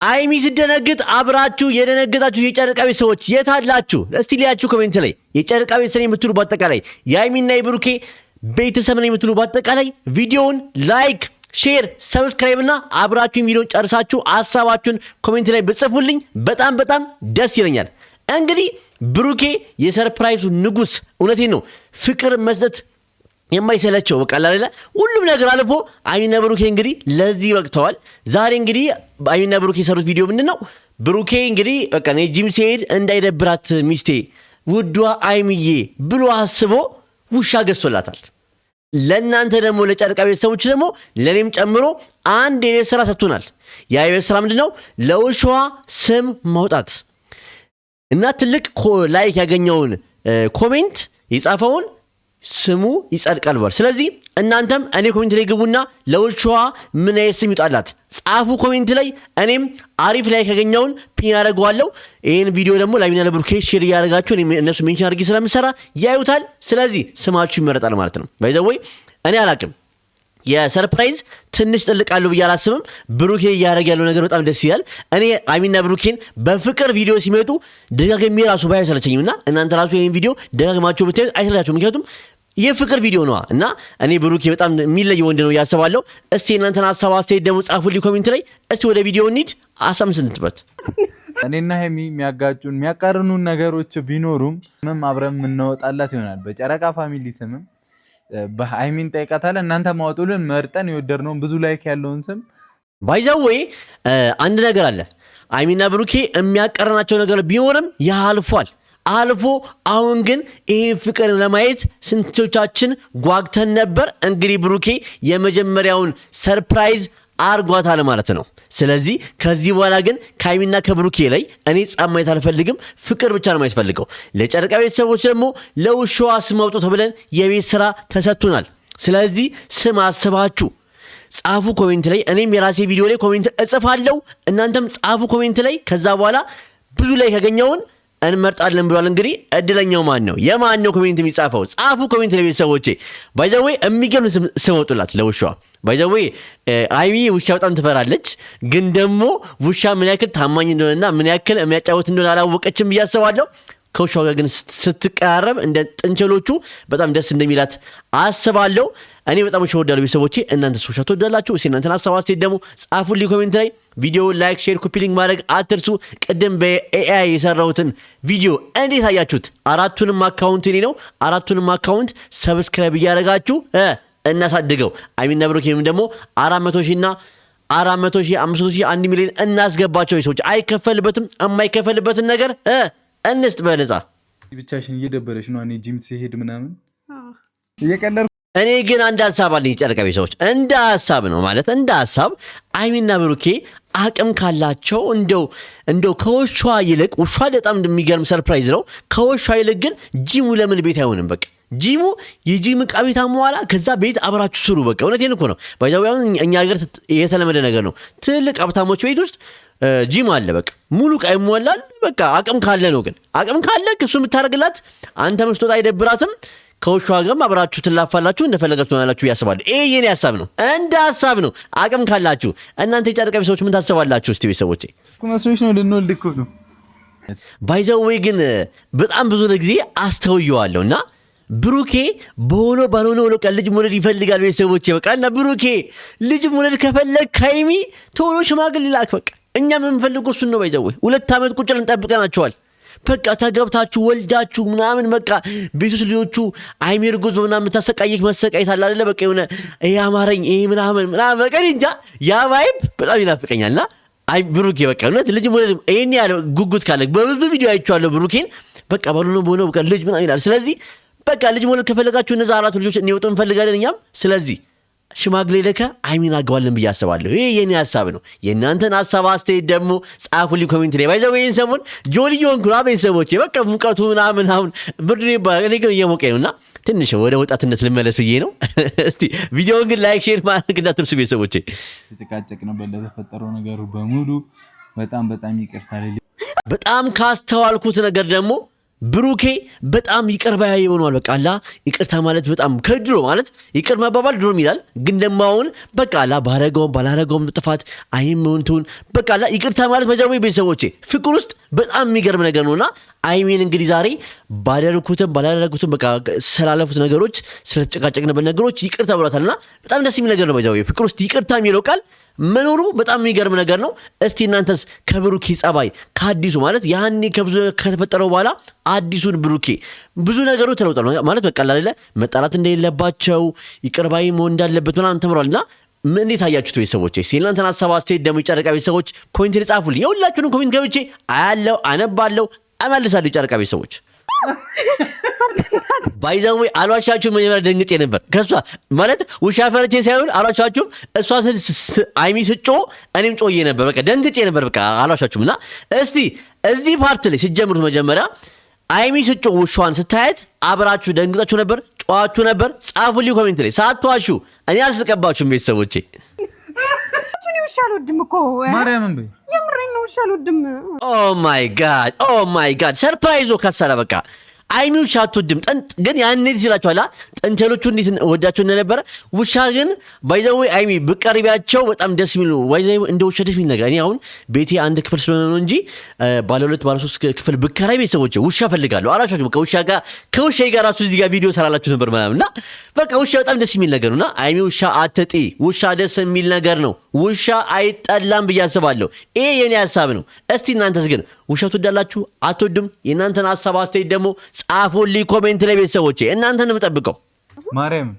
አይሚ ሲደነግጥ አብራችሁ የደነገጣችሁ የጨረቃ ቤተሰቦች የት አላችሁ? እስቲ ሊያችሁ ኮሜንት ላይ የጨረቃ ቤተሰብ የምትሉ በአጠቃላይ የአይሚና የብሩኬ ቤተሰብ ነው የምትሉ በአጠቃላይ ቪዲዮውን ላይክ ሼር ሰብስክራይብ እና አብራችሁን ቪዲዮን ጨርሳችሁ ሐሳባችሁን ኮሜንት ላይ ብጽፉልኝ በጣም ደስ ይለኛል። እንግዲህ ብሩኬ የሰርፕራይዙ ንጉስ እውነቴን ነው ፍቅር መስጠት የማይሰለቸው በቃ አይደለ ሁሉም ነገር አልፎ አይሚና ብሩኬ እንግዲህ ለዚህ ወቅተዋል። ዛሬ እንግዲህ አይሚና ብሩኬ የሰሩት ቪዲዮ ምንድነው? ብሩኬ እንግዲህ በቃ ነው ጂም ሲሄድ እንዳይደብራት ሚስቴ ውዷ አይሚዬ ብሎ አስቦ ውሻ ገዝቶላታል። ለእናንተ ደግሞ ለጨረቃ ቤተሰቦች ደግሞ ለኔም ጨምሮ አንድ የቤት ስራ ሰጥቶናል። ያ የቤት ስራ ምንድነው? ለውሻዋ ስም ማውጣት እና ትልቅ ላይክ ያገኘውን ኮሜንት የጻፈውን ስሙ ይጸድቃል ብሏል። ስለዚህ እናንተም እኔ ኮሜንት ላይ ግቡና ለውሻዋ ምን አይነት ስም ይውጣላት ጻፉ ኮሜንት ላይ። እኔም አሪፍ ላይ ያገኘውን ፒን ያደርገዋለሁ። ይሄን ቪዲዮ ደግሞ ለአይሚና ለብሩኬ ሼር ያደርጋችሁ እነሱ ሜንሽን አድርጌ ስለምሰራ ያዩታል። ስለዚህ ስማችሁ ይመረጣል ማለት ነው። ባይ ዘ ወይ እኔ አላቅም የሰርፕራይዝ ትንሽ ጥልቃለሁ ብዬ አላስብም። ብሩኬ እያደረገ ያለው ነገር በጣም ደስ ይላል። እኔ አይሚና ብሩኬን በፍቅር ቪዲዮ ሲመጡ ደጋግሜ ራሱ ባይ አይሰለቸኝምና እናንተ ራሱ ይሄን ቪዲዮ ደጋግማችሁ ብታዩት አይሰለቻችሁም። ምክንያቱም የፍቅር ቪዲዮ ነው እና እኔ ብሩኬ በጣም የሚለየው ወንድ ነው ያስባለሁ። እስቲ እናንተን ሐሳብ አስተያየት ደግሞ ጻፉልኝ ኮሜንት ላይ። እስቲ ወደ ቪዲዮ እንሂድ። አሳምስንትበት እኔና ሄሚ የሚያጋጩን የሚያቃርኑን ነገሮች ቢኖሩም ምንም አብረን የምንወጣላት ይሆናል። በጨረቃ ፋሚሊ ስምም በአይሚን ጠይቃታለ እናንተ ማወጡልን መርጠን የወደድነውን ብዙ ላይክ ያለውን ስም ባይዛው አንድ ነገር አለ። አይሚና ብሩኬ የሚያቀርናቸው ነገር ቢኖርም ያልፏል አልፎ አሁን ግን ይሄ ፍቅር ለማየት ስንቶቻችን ጓግተን ነበር። እንግዲህ ብሩኬ የመጀመሪያውን ሰርፕራይዝ አርጓታል ማለት ነው። ስለዚህ ከዚህ በኋላ ግን ከአይሚና ከብሩኬ ላይ እኔ ጻም ማየት አልፈልግም። ፍቅር ብቻ ነው ማየት ፈልገው። ለጨረቃ ቤተሰቦች ደግሞ ለውሻዋ ስም አውጡ ተብለን የቤት ስራ ተሰጥቶናል። ስለዚህ ስም አስባችሁ ጻፉ ኮሜንት ላይ። እኔም የራሴ ቪዲዮ ላይ ኮሜንት እጽፋለሁ፣ እናንተም ጻፉ ኮሜንት ላይ። ከዛ በኋላ ብዙ ላይ ያገኘውን እንመርጣለን ብሏል። እንግዲህ እድለኛው ማን ነው? የማን ነው ኮሜንት የሚጻፈው? ጻፉ ኮሜንት ላይ ቤተሰቦቼ። ባይ ዘ ወይ የሚገርም ስም አውጡላት ለውሻዋ። ባይ ዘ ወይ አይሚ ውሻ በጣም ትፈራለች፣ ግን ደግሞ ውሻ ምን ያክል ታማኝ እንደሆነና ምን ያክል የሚያጫወት እንደሆነ አላወቀችም ብዬ አስባለሁ። ከውሻው ጋር ግን ስትቀራረብ እንደ ጥንቸሎቹ በጣም ደስ እንደሚላት አስባለሁ። እኔ በጣም ወዳለሁ ቤተሰቦቼ። እናንተ ውሻ ትወዳላችሁ? እስኪ እናንተን ሐሳብ አስተያየት ደግሞ ጻፉልኝ ኮሜንት ላይ። ቪዲዮ ላይክ ሼር ኮፒ ሊንክ ማድረግ አትርሱ። ቅድም በኤአይ የሰራሁትን ቪዲዮ እንዴት አያችሁት? አራቱንም አካውንት እኔ ነው። አራቱንም አካውንት ሰብስክራይብ እያደረጋችሁ እናሳድገው። አይሚና ብሩኬም ደግሞ 400 ሺህ እና 400 ሺህ 500 ሺህ 1 ሚሊዮን እናስገባቸው። ሰዎች አይከፈልበትም። የማይከፈልበትን ነገር እንስጥ በነፃ። ብቻሽን እየደበረሽ ነው። እኔ ጂም ሲሄድ ምናምን እየቀለድኩ እኔ ግን አንድ ሐሳብ አለኝ። ጨረቃ ቤተሰቦች እንደ ሐሳብ ነው ማለት እንደ ሐሳብ አይሚና ብሩኬ አቅም ካላቸው እንደው ከውሻዋ ይልቅ ውሻ በጣም እንደሚገርም ሰርፕራይዝ ነው። ከውሻዋ ይልቅ ግን ጂሙ ለምን ቤት አይሆንም? በቃ ጂሙ የጂም ዕቃ ቤት አሟላ፣ ከዛ ቤት አብራችሁ ስሩ። በቃ እውነቴን እኮ ነው። ባይዛው እኛ ሀገር የተለመደ ነገር ነው። ትልቅ ሀብታሞች ቤት ውስጥ ጂም አለ። በቃ ሙሉ ዕቃ ይሞላል። በቃ አቅም ካለ ነው። ግን አቅም ካለ እሱ የምታደርግላት አንተ መስጦት አይደብራትም። ከውሻዋ ጋርም አብራችሁ ትላፋላችሁ፣ እንደፈለጋችሁ ትሆናላችሁ ያስባለሁ። ይሄ የኔ ሐሳብ ነው፣ እንደ ሐሳብ ነው። አቅም ካላችሁ እናንተ የጨረቃ ቤተሰቦች ምን ታስባላችሁ? እስቲ ቤተሰቦቼ መስሎሽ ነው ልንወልድ እኮ ነው። ባይዘው ግን በጣም ብዙ ጊዜ አስተውየዋለሁና ብሩኬ በሆነ ባልሆነ ወለቀ ልጅ መውለድ ይፈልጋል። ቤተሰቦቼ በቃ እና ብሩኬ ልጅ መውለድ ከፈለግ ካይሚ ቶሎ ሽማግሌ ላክ። በቃ እኛ የምንፈልገው እሱን ነው። ባይዘው 2 ዓመት ቁጭ ብለን ጠብቀናቸዋል። በቃ ተገብታችሁ ወልዳችሁ ምናምን በቃ ቤቱ ልጆቹ አይሚ እርጉዝ ምናምን የምታሰቃየክ መሰቃየት አለ አይደለ? በቃ የሆነ ይሄ አማረኝ ይሄ ምናምን በቃ እንጃ ያ ቫይብ በጣም ይናፍቀኛልና አይ ብሩኬ በቃ እውነት ልጅ መውለድ ይሄን ያለው ጉጉት ካለ በብዙ ቪዲዮ አይቻለሁ። ብሩኬን በቃ ባሉን ቦኖ በቃ ልጅ ምናምን ይላል። ስለዚህ በቃ ልጅ መውለድ ከፈለጋችሁ እነዛ 4 ልጆች እንዲወጡ እንፈልጋለን እኛም። ስለዚህ ሽማግሌ ለከ አይሚን አግባለን ብዬ አስባለሁ። ይሄ የኔ ሐሳብ ነው። የእናንተን ሐሳብ አስተያየት ደግሞ ጻፉልኝ ኮሜንት ላይ። ባይዘው ይሄን ሰሞን ጆሊ ዮንኩራ ቤተሰቦቼ በቃ ሙቀቱ ምናምን አሁን ብርድ ይባላል። እኔ ግን እየሞቀኝ ነውና ትንሽ ወደ ወጣትነት ልመለስ ብዬ ነው። እስቲ ቪዲዮውን ግን ላይክ ሼር ማድረግ እንዳትርሱ ቤተሰቦቼ። ተጨቃጨቅ ነው ለተፈጠረው ነገሩ በሙሉ በጣም ይቅርታ። በጣም ካስተዋልኩት ነገር ደግሞ ብሩኬ በጣም ይቅር ባይ ሆኗል። በቃ አላ ይቅርታ ማለት በጣም ከድሮ ማለት ይቅር መባባል ድሮም ይላል፣ ግን ደግሞ አሁን በቃ አላ ባላረገውም ጥፋት አይምንቱን በቃ አላ ይቅርታ ማለት መጀመሪያ ቤተሰቦቼ ፍቅር ውስጥ በጣም የሚገርም ነገር ነውና አይሚን እንግዲህ ዛሬ ባላደረኩትም በቃ ስላለፉት ነገሮች ስለተጨቃጨቅንበት ነገሮች ይቅርታ ብሏታልና በጣም ደስ የሚል ነገር ነው። መጀመሪያ ፍቅር ውስጥ ይቅርታ የሚለው ቃል መኖሩ በጣም የሚገርም ነገር ነው። እስቲ እናንተስ ከብሩኬ ጸባይ ከአዲሱ ማለት ያኔ ከብዙ ከተፈጠረው በኋላ አዲሱን ብሩኬ ብዙ ነገሮች ተለውጧል ማለት በቃ አይደለ መጣላት እንደሌለባቸው ይቅር ባይ መሆን እንዳለበት ምናምን ተምሯልና እንዴት አያችሁት ቤተሰቦቼ? እናንተን ሐሳብ አስተያየት ደግሞ የጨረቃ ቤተሰቦች ኮሜንት ላይ ጻፉልኝ። የሁላችሁንም ኮሜንት ገብቼ አያለው አነባለው እመልሳለሁ። የጨረቃ ቤተሰቦች ባይዘው አልዋሻችሁም። መጀመሪያ ደንግጬ ነበር ከሷ ማለት ውሻ ፈርቼ ሳይሆን አልዋሻችሁም። እሷ አይሚ ስጮ እኔም ጮዬ ነበር። በቃ ደንግጬ ነበር። በቃ አልዋሻችሁም። እና እስቲ እዚህ ፓርት ላይ ሲጀምሩት መጀመሪያ አይሚ ስጮ ውሻዋን ስታያት አብራችሁ ደንግጣችሁ ነበር? ጮዋችሁ ነበር? ጻፉልኝ ኮሜንት ላይ ሳትዋሹ። እኔ አልስቀባችሁም ቤተሰቦቼ። ውሻ አልወድም እኮ ማርያምን በይ የምሬን ነው። ውሻ አልወድም። ኦ ማይ ጋድ ሰርፕራይዞ ከሰረ በቃ አይሚ ውሻ አትወድም። ግን ያኔ ሲላችኋላ ጠንቸሎቹ እንዴት ወዳቸው እንደነበረ ውሻ ግን ባይዘው አይሚ ብቀርቢያቸው በጣም ደስ የሚል ነው። ባይዘው እንደ ውሻ ደስ የሚል ነገር እኔ አሁን ቤቴ አንድ ክፍል ስለሆነ ነው እንጂ ባለ 2 ባለ 3 ክፍል ብከራይ ቤተሰቦቼ ውሻ ፈልጋለሁ አላሻችሁ። በቃ ውሻ ጋር ከውሻ ጋር ራሱ እዚህ ጋር ቪዲዮ ሰራላችሁ ነበር ምናምንና በቃ ውሻ በጣም ደስ የሚል ነገር ነውና አይሚ ውሻ አትጤ ውሻ ደስ የሚል ነገር ነው። ውሻ አይጠላም ብዬ አስባለሁ። ይሄ የኔ ሐሳብ ነው። እስቲ እናንተስ ግን ውሻ ትወዳላችሁ አትወዱም? የእናንተን ሐሳብ አስተያየት ደግሞ ጻፉልኝ ኮሜንት ላይ ቤተሰቦቼ። እናንተን ነው የምጠብቀው። ማርያም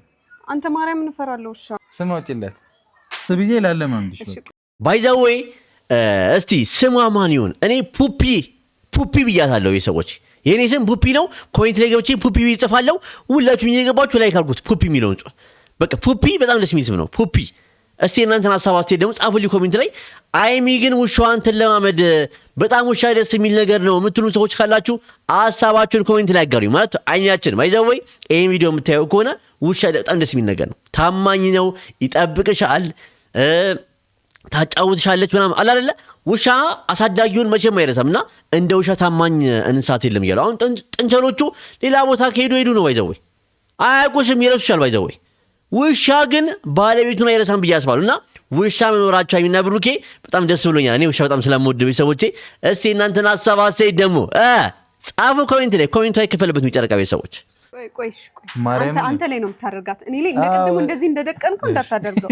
አንተ ማርያም እንፈራለሁ። ውሻ ስም አውጪለት ስብዬ ላለማምድሽ ባይ ዘ ዌይ እስቲ ስሟ ማን ይሁን? እኔ ፑፒ ብያታለሁ ቤተሰቦቼ። የኔ ስም ፑፒ ነው። ኮሜንት ላይ ገብቼ ፑፒ ይጽፋለሁ። ሁላችሁም እየገባችሁ ላይክ አድርጉት። ፑፒ የሚለውን ጽሑፍ በቃ ፑፒ በጣም ደስ የሚል ስም ነው ፑፒ። እስቲ እናንተን ሐሳብ አስተያየት ደግሞ ጻፉልኝ ኮሜንት ላይ። አይሚ ግን ውሻዋን ትለማመድ በጣም ውሻ ደስ የሚል ነገር ነው የምትሉ ሰዎች ካላችሁ ሐሳባችሁን ኮሜንት ላይ አጋሩኝ። ማለት አይሚያችን ባይዘወይ ይሄን ቪዲዮ የምታየው ከሆነ ውሻ በጣም ደስ የሚል ነገር ነው። ታማኝ ነው፣ ይጠብቅሻል፣ ታጫውትሻለች ምናምን አለ አይደለ? ውሻ አሳዳጊውን መቼም አይረሳምና እንደ ውሻ ታማኝ እንስሳት የለም እያሉ አሁን ጥንቸሎቹ ሌላ ቦታ ከሄዱ ነው ባይዘወይ አያውቁሽም፣ ይረሱሻል ባይዘወይ። ውሻ ግን ባለቤቱን አይረሳም ብዬ አስባለሁ። እና ውሻ መኖራቸው አይሚና ብሩኬ በጣም ደስ ብሎኛል። እኔ ውሻ በጣም ስለምወድ ቤተሰቦቼ። እስቲ እናንተን ሐሳብ አስተያየት ደግሞ ጻፉ ኮሜንት ላይ። ኮሜንቱ አይከፈልበት የሚጨረቃ ቤተሰቦች። ቆይ አንተ ላይ ነው የምታደርጋት፣ እኔ ላይ እንደ ቅድሙ እንደዚህ እንደደቀንከው እንዳታደርገው።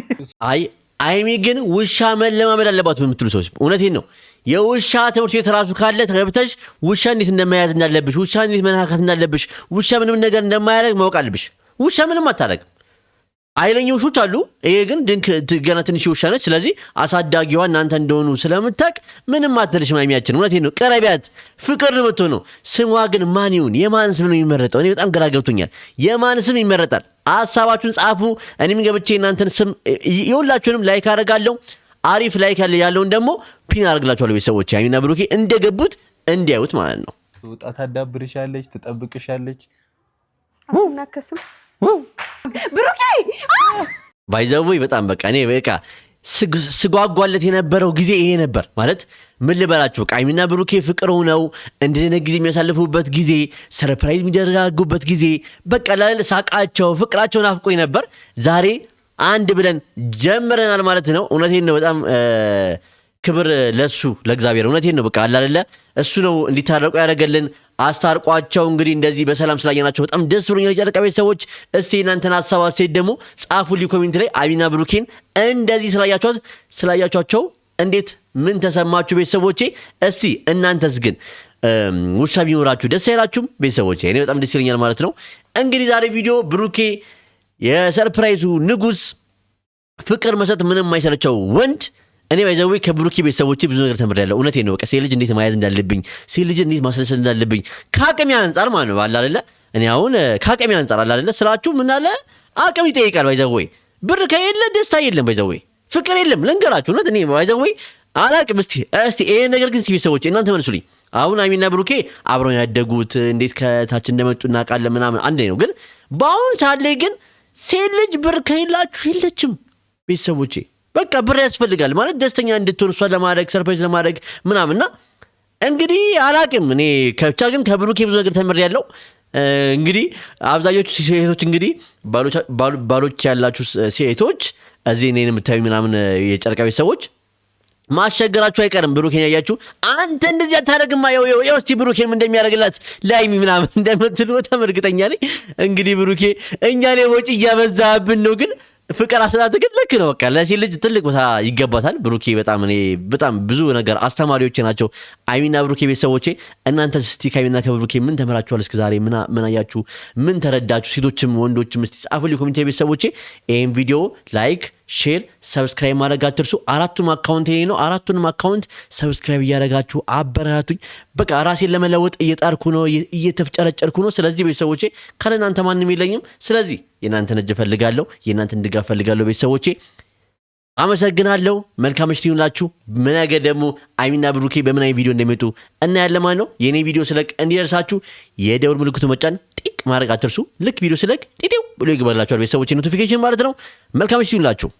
አይሚ ግን ውሻ መለማመድ አለባት የምትሉ ሰዎች እውነቴን ነው። የውሻ ትምህርት ቤት ራሱ ካለ ተገብተሽ ውሻ እንዴት እንደመያዝ እንዳለብሽ፣ ውሻ እንዴት መናካት እንዳለብሽ፣ ውሻ ምንም ነገር እንደማያደርግ ማወቅ አለብሽ። ውሻ ምንም አታደርግም። ኃይለኛ ውሾች አሉ። ይሄ ግን ገና ትንሽ ውሻ ነች። ስለዚህ አሳዳጊዋ እናንተ እንደሆኑ ስለምታውቅ ምንም አትልሽም አይሚያችን። እውነቴን ነው። ቀረቢያት፣ ፍቅር ነው የምትሆነው። ስሟ ግን ማን ይሁን? የማን ስም ነው የሚመረጠው? እኔ በጣም ግራ ገብቶኛል። የማን ስም ይመረጣል? ሐሳባችሁን ጻፉ። እኔም ገብቼ እናንተን ስም የሁላችሁንም ላይክ አደርጋለሁ። አሪፍ ላይክ ያለውን ደግሞ ፒን አደርግላችኋለሁ ቤተሰቦች። አይሚና ብሩኬ እንደገቡት እንዲያዩት ማለት ነው። ወጣት ታዳብርሻለች፣ ትጠብቅሻለች። አትናከስም ብሩኬ ባይዘውይ በጣም በቃ እኔ በቃ ስጓጓለት የነበረው ጊዜ ይሄ ነበር። ማለት ምን ልበላችሁ፣ በቃ አይሚና ብሩኬ ፍቅር ሆነው እንደዚህ አይነት ጊዜ የሚያሳልፉበት ጊዜ፣ ሰርፕራይዝ የሚደረጋጉበት ጊዜ በቃ ላለ ሳቃቸው ፍቅራቸውን አፍቆኝ ነበር። ዛሬ አንድ ብለን ጀምረናል ማለት ነው። እውነቴን ነው። በጣም ክብር ለሱ ለእግዚአብሔር። እውነቴን ነው። በቃ አላለ እሱ ነው እንዲታረቁ ያደረገልን። አስታርቋቸው እንግዲህ እንደዚህ በሰላም ስላየናቸው በጣም ደስ ብሎኛል። የጨረቃ ቤተሰቦች እስቲ እናንተን ሐሳብ አስተያየት ደግሞ ጻፉልኝ ኮሜንት ላይ። አይሚና ብሩኬን እንደዚህ ስላያቸዋቸው እንዴት ምን ተሰማችሁ ቤተሰቦቼ? እስቲ እናንተስ ግን ውሻ ቢኖራችሁ ደስ አይላችሁም ቤተሰቦቼ? እኔ በጣም ደስ ይለኛል ማለት ነው። እንግዲህ ዛሬ ቪዲዮ ብሩኬ የሰርፕራይዙ ንጉስ፣ ፍቅር መስጠት ምንም የማይሰለቸው ወንድ። እኔ ባይዘው ከብሩኬ ቤተሰቦቼ ብዙ ነገር ተምሬያለሁ። እውነቴን ነው። በቃ ሴት ልጅ እንዴት ማያዝ እንዳለብኝ፣ ሴት ልጅ እንዴት ማስለሰል እንዳለብኝ ከአቅሜ አንጻር ማለት ነው። አለ አይደለ? እኔ አሁን ከአቅሜ አንጻር አለ አይደለ? ስራችሁ ምን አለ አቅም ይጠይቃል። ባይዘው ብር ከሌለ ደስታ የለም። ባይዘው ፍቅር የለም። ልንገራችሁ እውነት እኔ ባይዘው አላቅም። እስቲ ይሄ ነገር ግን ቤተሰቦቼ እናንተ መልሱልኝ። አሁን አይሚና ብሩኬ አብረው ያደጉት እንዴት ከታች እንደመጡ እናውቃለን ምናምን አንድ ነው። ግን በአሁን ሰዓት ላይ ግን ሴት ልጅ ብር ከሌላችሁ የለችም ቤተሰቦቼ። በቃ ብር ያስፈልጋል ማለት ደስተኛ እንድትሆን እሷን ለማድረግ ሰርፕራይዝ ለማድረግ ምናምንና እንግዲህ አላቅም እኔ ከብቻ ግን ከብሩኬ ብዙ ነገር ተምሬያለሁ። እንግዲህ አብዛኞቹ ሴቶች እንግዲህ ባሎች ያላችሁ ሴቶች እዚህ እኔን የምታዩ ምናምን የጨረቃ ቤት ሰዎች ማስቸገራችሁ አይቀርም። ብሩኬን ያያችሁ አንተ እንደዚህ አታደርግማ ያው እስቲ ብሩኬን እንደሚያደርግላት ላይሚ ምናምን እንደምትሉ ተመርግጠኛ ነኝ። እንግዲህ ብሩኬ እኛ ላይ ወጪ እያበዛብን ነው ግን ፍቅር አሰጣጥ ግን ልክ ነው። በቃ ለሴት ልጅ ትልቅ ቦታ ይገባታል። ብሩኬ በጣም ብዙ ነገር አስተማሪዎቼ ናቸው አይሚና ብሩኬ ቤተሰቦቼ። እናንተ እስቲ ከአይሚና ከብሩኬ ምን ተመራችኋል? እስከ ዛሬ ምን አያችሁ? ምን ተረዳችሁ? ሴቶችም ወንዶችም እስቲ ጻፉልኝ ኮሜንት ቤተሰቦቼ። ይሄን ቪዲዮ ላይክ፣ ሼር፣ ሰብስክራይብ ማድረግ አትርሱ። አራቱም አካውንት ይሄ ነው። አራቱንም አካውንት ሰብስክራይብ እያደረጋችሁ አበረታቱኝ። በቃ ራሴን ለመለወጥ እየጣርኩ ነው፣ እየተፍጨረጨርኩ ነው። ስለዚህ ቤተሰቦቼ ካለ እናንተ ማንም የለኝም። ስለዚህ የእናንተን እጅ ፈልጋለሁ፣ የእናንተን ድጋፍ ፈልጋለሁ። ቤተሰቦቼ አመሰግናለሁ። መልካም ምሽት ይሁንላችሁ። ነገ ደግሞ አይሚና ብሩኬ በምን አይነት ቪዲዮ እንደሚመጡ እናያለን ማለት ነው። የኔ ቪዲዮ ስለቅ እንዲደርሳችሁ የደውል ምልክቱ መጫን ጢቅ ማድረግ አትርሱ። ልክ ቪዲዮ ስለቅ ጢጢው ብሎ ይገባላችኋል ቤተሰቦቼ፣ ኖቲፊኬሽን ማለት ነው። መልካም ምሽት ይሁንላችሁ።